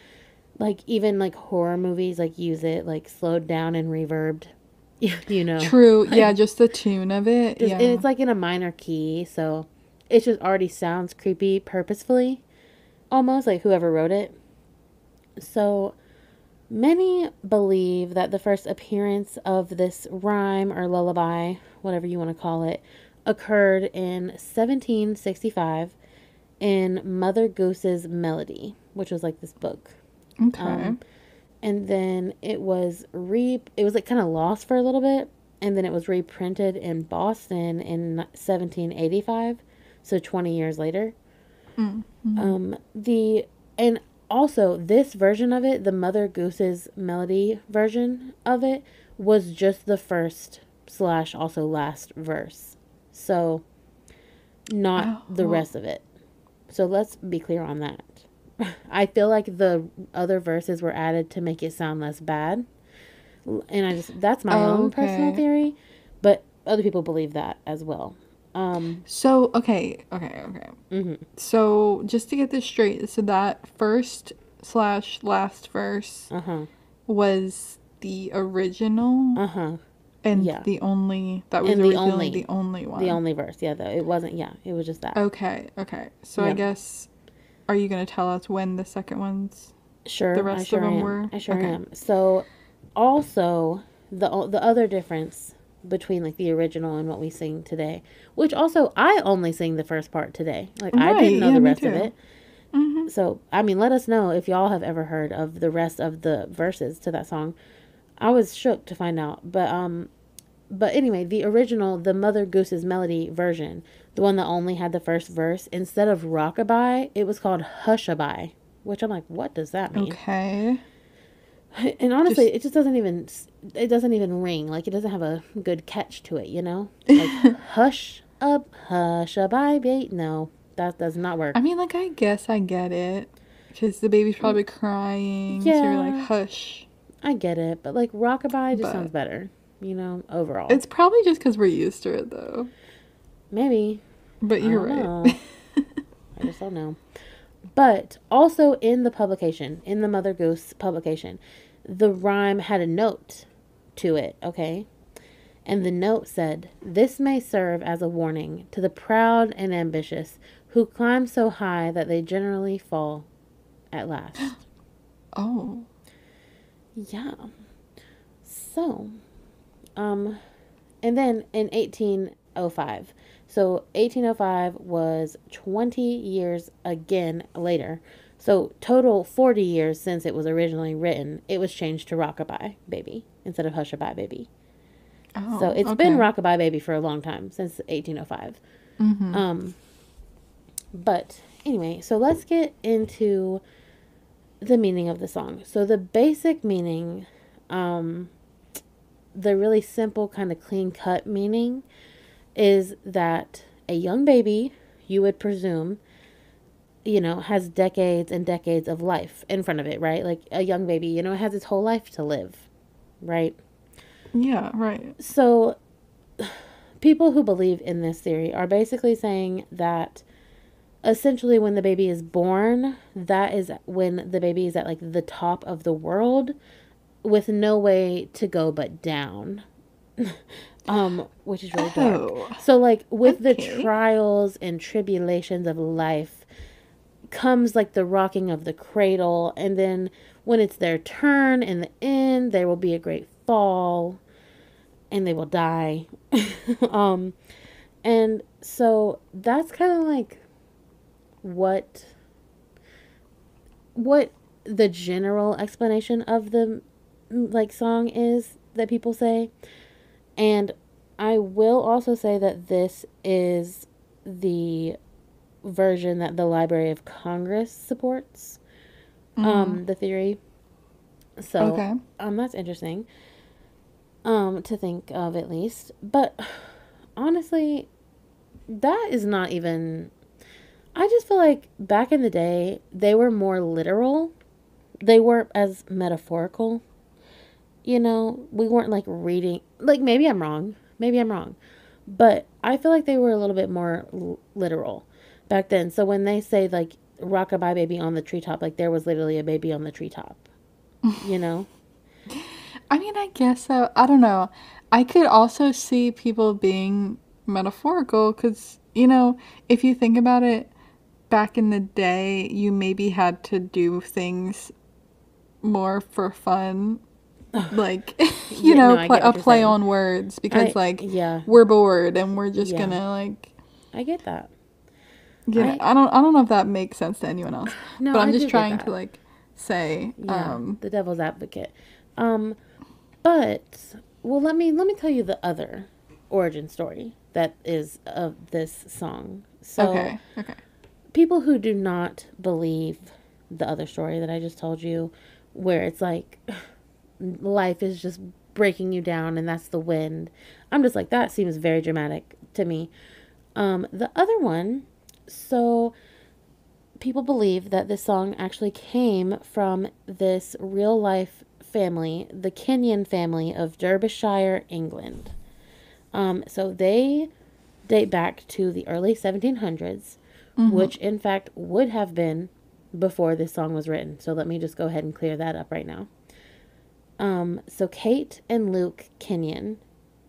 Like even like horror movies like use it like slowed down and reverbed. you know. True. Yeah, just the tune of it. And Yeah. it's like in a minor key, so it just already sounds creepy purposefully, almost like whoever wrote it. So many believe that the first appearance of this rhyme or lullaby, whatever you want to call it, occurred in 1765 in Mother Goose's Melody, which was like this book. Okay. And then it was like kind of lost for a little bit, and then it was reprinted in Boston in 1785, so 20 years later. The and also this version of it, the Mother Goose's Melody version of it, was just the first slash also last verse, so not the Oh. rest of it. So let's be clear on that. I feel like the other verses were added to make it sound less bad. And that's my own personal Okay. theory, but other people believe that as well. So, okay. So, just to get this straight, so that first slash last verse Uh-huh. was the original Uh-huh. and Yeah. that was And originally the only the one. only verse. Yeah, though. It wasn't, yeah, it was just that. Okay. So, I Yeah. guess, are you going to tell us when the second one's, Sure, the I rest sure of them am. were? I sure Okay. am. So, also, the other difference between like the original and what we sing today, which also I only sing the first part today. Like I Right. didn't know Yeah, the me rest of too. it. So, I mean, let us know if y'all have ever heard of the rest of the verses to that song. I was shook to find out, but anyway, the original, the Mother Goose's Melody version, the one that only had the first verse, instead of rockabye, it was called hushabye, which I'm like, what does that mean? Okay. And honestly, Just, it doesn't even ring. Like it doesn't have a good catch to it, you know? Like hush up, hushabye, babe. No, that does not work. I mean, like, I guess I get it. Because the baby's probably crying, so you're like, Yeah, hush. I get it, but like rockabye just sounds But better, you know, overall. it's probably just because we're used to it, though. Maybe. But I you're don't right. know. I just don't know. But also in the publication, in the Mother Goose publication, the rhyme had a note to it, okay? And the note said, "This may serve as a warning to the proud and ambitious who climb so high that they generally fall at last." Oh. Yeah. So, um, and then in 1805, so 1805 was 20 years again later. So, total 40 years since it was originally written, it was changed to Rockabye Baby instead of Hushabye Baby. So, Oh, it's been okay. Rockabye Baby for a long time, since 1805. Um, but anyway, so let's get into the meaning of the song. So, the basic meaning, the really simple, kind of clean cut meaning is that a young baby, you would presume, you know, has decades and decades of life in front of it, right? Like a young baby, you know, has its whole life to live, right? Yeah, right. So people who believe in this theory are basically saying that essentially when the baby is born, that is when the baby is at like the top of the world with no way to go but down. Which is really dark. Oh, So like with the okay. trials and tribulations of life comes like the rocking of the cradle, and then when it's their turn in the end, there will be a great fall and they will die. um and so that's kind of like what what the general explanation of the like song is that people say. And I will also say that this is the version that the Library of Congress supports, the theory. So, Okay. that's interesting, to think of at least. But honestly, that is not even. I just feel like back in the day, they were more literal. They weren't as metaphorical. You know, we weren't like reading. Like, maybe I'm wrong. Maybe I'm wrong. But I feel like they were a little bit more literal back then. So when they say like rockabye baby on the treetop, like there was literally a baby on the treetop, you know? I mean, I guess so. I don't know. I could also see people being metaphorical because, you know, if you think about it, back in the day, you maybe had to do things more for fun. Like, you Yeah, no, know, I get a what you're play saying. on words because, like, Yeah, we're bored and we're just yeah, gonna, like, I get that. yeah, I I don't know if that makes sense to anyone else, No, but I'm I just do get trying to that. like say, Yeah, the devil's advocate. Um, but well, let me tell you the other origin story that is of this song. So okay, okay, people who do not believe the other story that I just told you, where it's like life is just breaking you down and that's the wind. I'm just like, that seems very dramatic to me. The other one, so people believe that this song actually came from this real life family, the Kenyon family of Derbyshire, England. So they date back to the early 1700s, mm-hmm. which in fact would have been before this song was written. So let me just go ahead and clear that up right now. So Kate and Luke Kenyon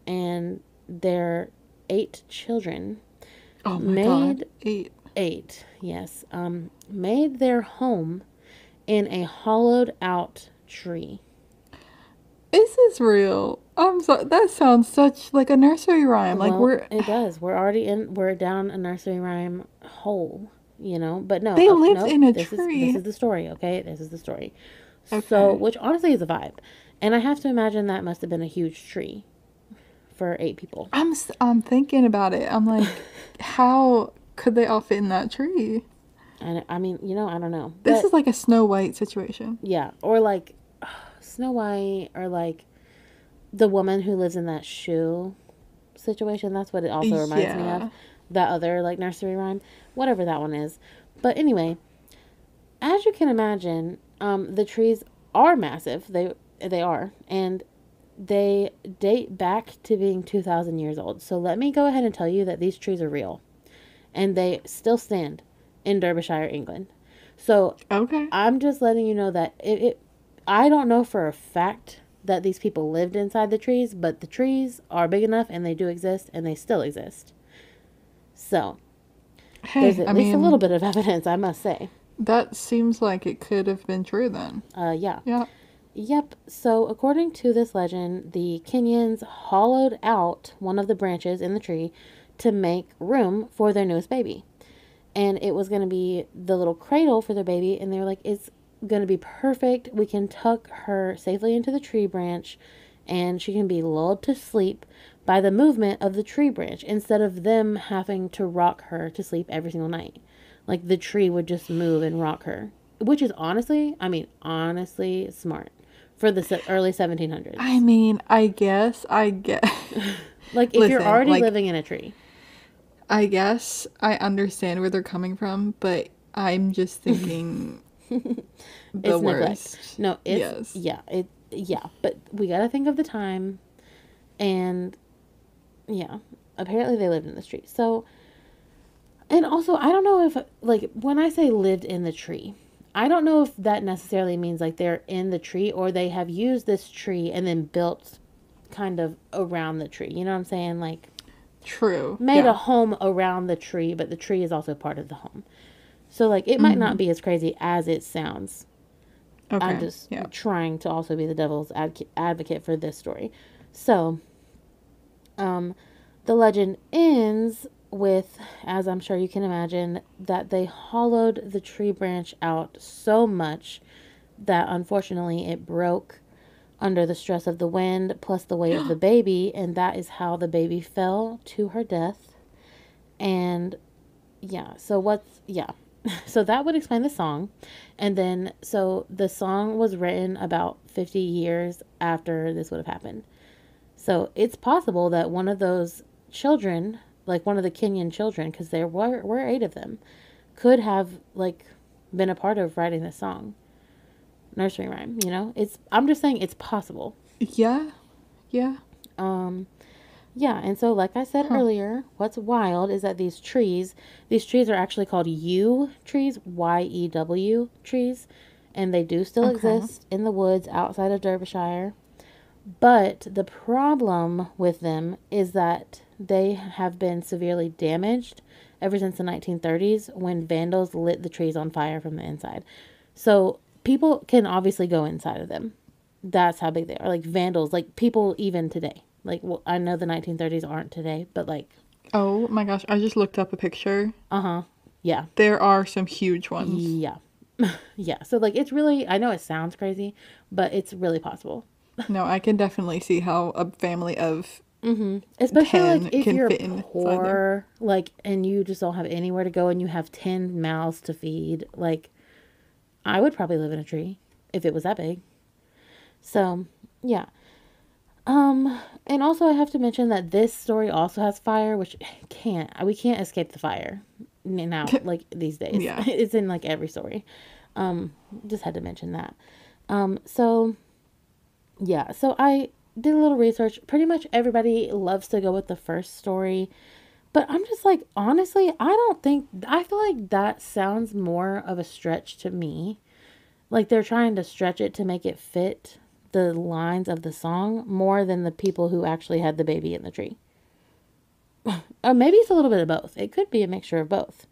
and their 8 children Oh my God, made 8. yes, made their home in a hollowed out tree. Is this real? I'm so that sounds such like a nursery rhyme. Like Well, we're it does. We're down a nursery rhyme hole, but no, they lived nope. in a This tree. is the story. Okay, this is the story. So, Okay. which honestly is a vibe, and I have to imagine that must have been a huge tree for 8 people. I'm thinking about it. I'm like, how could they all fit in that tree? And I mean, I don't know, This but is like a Snow White situation. yeah, or like Snow White, or like the woman who lives in that shoe situation. That's what it also reminds me of. Yeah. That other like nursery rhyme, whatever that one is. But anyway, as you can imagine, the trees are massive. They are, and they date back to being 2,000 years old. So let me go ahead and tell you that these trees are real, and they still stand in Derbyshire, England. So Okay. I'm just letting you know that I don't know for a fact that these people lived inside the trees, but the trees are big enough and they do exist and they still exist. So there's Hey, at I least a little mean, bit of evidence, I must say. that seems like it could have been true then. Yeah. Yeah. Yep. So according to this legend, the Kenyans hollowed out one of the branches in the tree to make room for their newest baby. And it was going to be the little cradle for their baby. And they were like, it's going to be perfect. We can tuck her safely into the tree branch and she can be lulled to sleep by the movement of the tree branch instead of them having to rock her to sleep every single night. Like the tree would just move and rock her, which is honestly smart for the early 1700s. I mean, I get. Like if you're Listen, already like, living in a tree. I guess I understand where they're coming from, but I'm just thinking the It's neglect. worst. No, Yes. yeah, but we got to think of the time, and yeah, apparently they lived in the tree. So, and also I don't know if, like, when I say lived in the tree, I don't know if that necessarily means like they're in the tree or they have used this tree and then built kind of around the tree. You know what I'm saying? Like True. made a Yeah. home around the tree, but the tree is also part of the home. So like it might not Mm-hmm. be as crazy as it sounds. I'm Okay. just Yeah. trying to also be the devil's advocate for this story. So, um, the legend ends with, as I'm sure you can imagine, that they hollowed the tree branch out so much that unfortunately it broke under the stress of the wind plus the weight of the baby, and that is how the baby fell to her death. And yeah, so that would explain the song. And then, so the song was written about 50 years after this would have happened. So it's possible that one of those children, like one of the Kenyan children, because there were 8 of them, could have like been a part of writing this song, nursery rhyme. I'm just saying it's possible. Yeah. Yeah. Um, Yeah, and so like I said Huh. earlier, what's wild is that these trees are actually called yew trees, YEW trees, and they do still Okay. exist in the woods outside of Derbyshire. But the problem with them is that they have been severely damaged ever since the 1930s when vandals lit the trees on fire from the inside. So people can obviously go inside of them. That's how big they are. Like vandals, like people even today. Like, well, I know the 1930s aren't today, but like, Oh my gosh, I just looked up a picture. uh huh. Yeah. There are some huge ones. Yeah. Yeah. So like it's really I know it sounds crazy, but it's really possible. No, I can definitely see how a family of Especially like 10 if can you're fit inside there. poor, like and you just don't have anywhere to go and you have 10 mouths to feed, like I would probably live in a tree if it was that big. So, yeah. And also I have to mention that this story also has fire, which we can't escape the fire now, like these days. Yeah. It's in like every story. Just had to mention that. So yeah, so I did a little research. Pretty much everybody loves to go with the first story, but I'm just like, honestly, I feel like that sounds more of a stretch to me. Like they're trying to stretch it to make it fit the lines of the song more than the people who actually had the baby in the tree. Or maybe it's a little bit of both. It could be a mixture of both.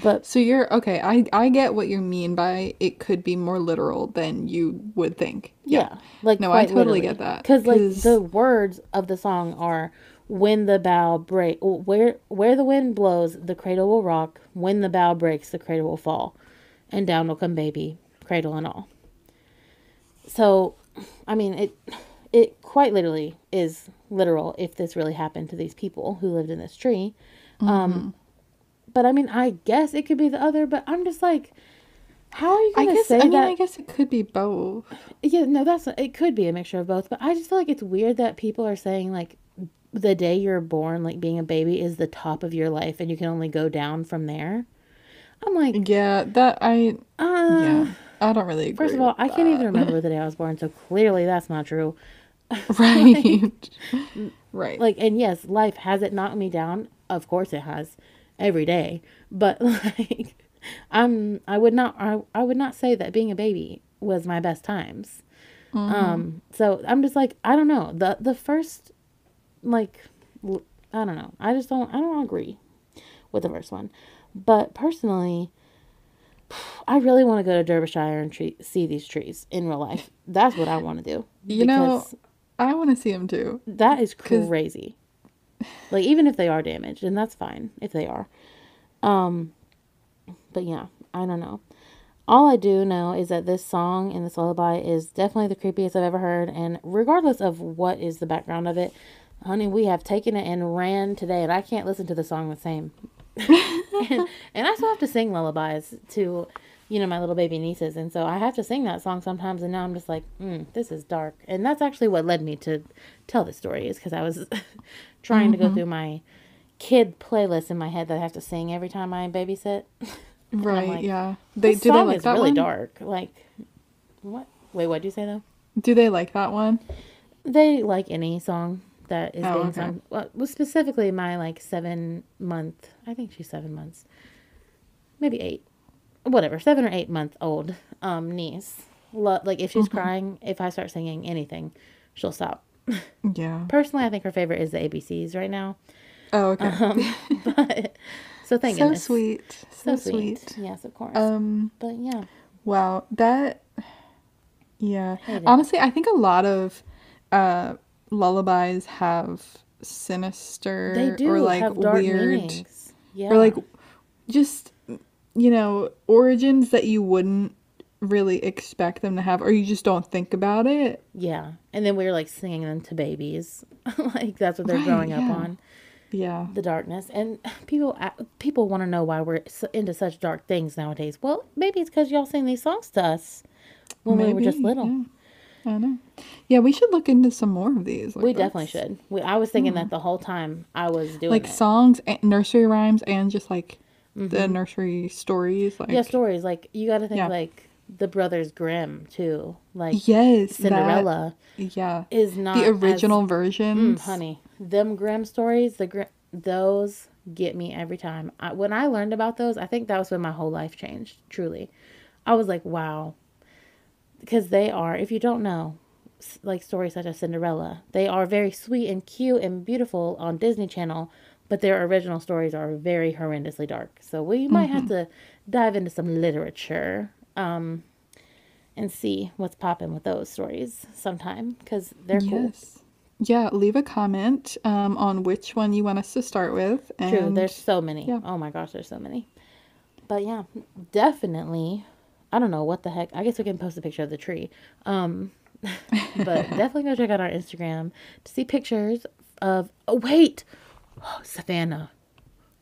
But So you're okay, I get what you mean by it could be more literal than you would think. Yeah. yeah, like No, I quite totally literally. get that. Because like Cuz the words of the song are when the bough break where the wind blows, the cradle will rock. When the bough breaks, the cradle will fall. And down will come baby, cradle and all. So, I mean, it quite literally is literal if this really happened to these people who lived in this tree. But I mean, I guess it could be the other, but I'm just like, how are you I going to guess say I mean that? I guess it could be both. Yeah, no, it could be a mixture of both, but I just feel like it's weird that people are saying like the day you're born, like being a baby is the top of your life and you can only go down from there. I'm like, Yeah, that I uh, yeah, I don't really first agree of with all, I can't even that. remember the day I was born, so clearly that's not true. like, Right. Right. like, and yes, life has it knocked me down. Of course it has, every day. But like, I would not say that being a baby was my best times. So I'm just like, I don't know. The first, like, I don't know. I don't agree with the first one. But personally, I really want to go to Derbyshire and see these trees in real life. That's what I want to do You know, because I want to see them too. that is Cuz crazy. Like even if they are damaged, and that's fine if they are. Um, but yeah, I don't know. All I do know is that this song and this lullaby is definitely the creepiest I've ever heard, and regardless of what is the background of it, honey, we have taken it and ran today, and I can't listen to the song the same. And I still have to sing lullabies to, my little baby nieces, and so I have to sing that song sometimes. And now I'm just like, this is dark, and that's actually what led me to tell this story is because I was trying to go through my kid playlist in my head that I have to sing every time I babysit. And I'm right, like, yeah. this Do they song like is that really one? dark. Like, what? Wait, what do you say though? Do they like that one? They like any song that is Oh, being okay. sung. Well, specifically my like 7 month. I think she's 7 months, maybe 8, whatever, 7 or 8 month old niece. Like if she's crying, if I start singing anything, she'll stop. Yeah. Personally, I think her favorite is the ABCs right now. Oh, okay. But so thank So goodness. sweet. So So sweet. sweet. Yes, of course. Um, But yeah, wow. That yeah. hate it. Honestly, I think a lot of lullabies have They sinister or do like have dark weird meanings. or Yeah. like just origins that you wouldn't really expect them to have or you just don't think about it. Yeah. And then we're like singing them to babies. Like that's what they're Right, growing up yeah. on, Yeah. the darkness. And people want to know why we're into such dark things nowadays. Well, maybe it's because y'all sing these songs to us when we were just Maybe. little. Yeah. I know. Yeah, we should look into some more of these. We Like definitely that's should. I was thinking that the whole time I was doing like it. songs and nursery rhymes and just like the nursery stories Yeah, like stories. Like you got to think yeah. like the Brothers Grimm too. Like Yes, that Cinderella yeah. is The not as original versions. honey. Them Grimm stories, those get me every time. When I learned about those, I think that was when my whole life changed. Truly, I was like, wow, because they are, if you don't know, like stories such as Cinderella, they are very sweet and cute and beautiful on Disney Channel, but their original stories are very horrendously dark. So we might have Mm-hmm. to dive into some literature and see what's popping with those stories sometime because they're cool. Yes. Yeah, leave a comment on which one you want us to start with. True, And there's so many. yeah. Oh my gosh, there's so many. But yeah, definitely. I don't know what the heck. I guess we can post a picture of the tree. Um, but definitely go check out our Instagram to see pictures of. Oh wait, oh, Savannah.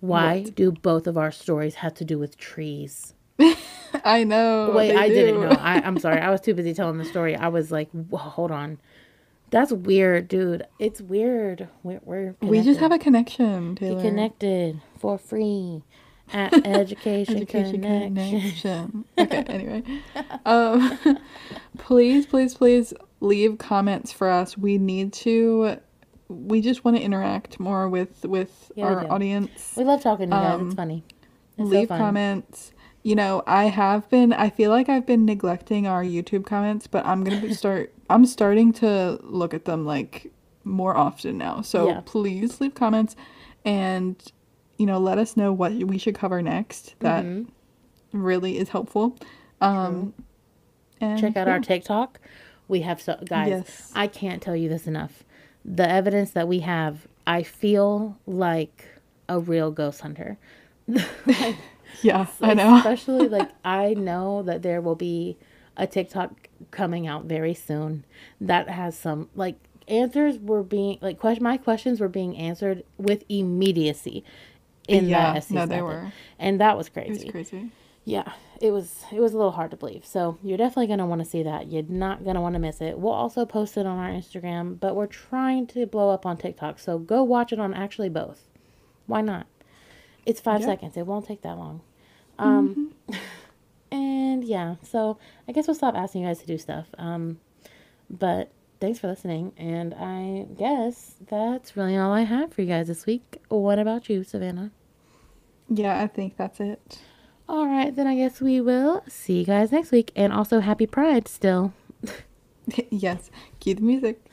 Why What? do both of our stories have to do with trees? I know, Wait, they I didn't do. know. I'm sorry. I was too busy telling the story. I was like, whoa, hold on. That's weird, dude. It's weird. We're We just have connected. a connection, Get Taylor. connected for free at Education Education Connection. connection. Okay, anyway. Um, please, please, please leave comments for us. We just want to interact more with Yeah, we our do. audience. We love talking to you guys. It's Um, funny. It's so leave fun. comments. I feel like I've been neglecting our YouTube comments, but I'm starting to look at them like more often now. So Yeah. please leave comments and, let us know what we should cover next. That Mm-hmm. really is helpful. True. Um, Check and out our yeah, TikTok. We have so guys. yes. I can't tell you this enough. The evidence that we have, I feel like a real ghost hunter. Like, Yeah, I know. especially like I know that there will be a TikTok coming out very soon that has some like answers were being like my questions were being answered with immediacy in that Yeah, no, essay's they method, were. and that was It was crazy. crazy. Yeah, it was a little hard to believe. So you're definitely gonna want to see that. You're not gonna want to miss it. We'll also post it on our Instagram, but we're trying to blow up on TikTok. So go watch it on actually both. Why not? It's five Yeah. seconds. It won't take that long. Um, Hmm. and yeah, so I guess we'll stop asking you guys to do stuff. But thanks for listening, and I guess that's really all I have for you guys this week. What about you, Savannah? Yeah, I think that's it. All right, then I guess we will see you guys next week, and also happy Pride still. Yes. Cue the music.